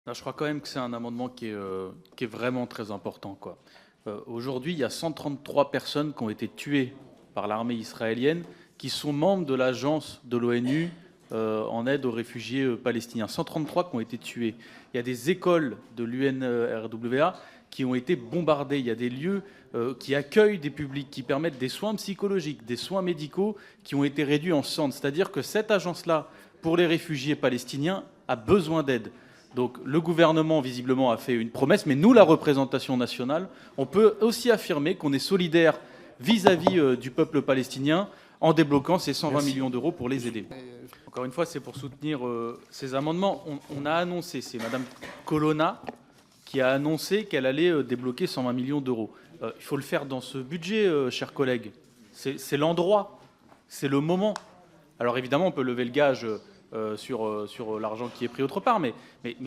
Non, je crois quand même que c'est un amendement qui est vraiment très important, quoi. Aujourd'hui, il y a 133 personnes qui ont été tuées par l'armée israélienne, qui sont membres de l'agence de l'ONU en aide aux réfugiés palestiniens. 133 qui ont été tués. Il y a des écoles de l'UNRWA qui ont été bombardées. Il y a des lieux qui accueillent des publics, qui permettent des soins psychologiques, des soins médicaux qui ont été réduits en cendres. C'est-à-dire que cette agence-là, pour les réfugiés palestiniens, a besoin d'aide. Donc le gouvernement, visiblement, a fait une promesse, mais nous, la représentation nationale, on peut aussi affirmer qu'on est solidaire vis-à-vis du peuple palestinien en débloquant ces 120 millions d'euros pour les aider. Encore une fois, c'est pour soutenir ces amendements. On a annoncé, c'est Madame Colonna qui a annoncé qu'elle allait débloquer 120 millions d'euros. Il faut le faire dans ce budget, chers collègues. C'est l'endroit, c'est le moment. Alors évidemment, on peut lever le gage sur l'argent qui est pris autre part, mais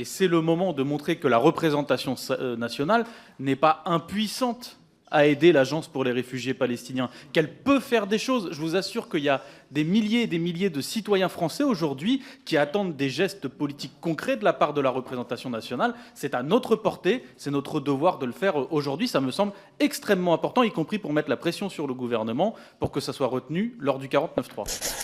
c'est le moment de montrer que la représentation nationale n'est pas impuissante à aider l'Agence pour les réfugiés palestiniens, qu'elle peut faire des choses. Je vous assure qu'il y a des milliers et des milliers de citoyens français aujourd'hui qui attendent des gestes politiques concrets de la part de la représentation nationale. C'est à notre portée, c'est notre devoir de le faire aujourd'hui. Ça me semble extrêmement important, y compris pour mettre la pression sur le gouvernement pour que ça soit retenu lors du 49.3.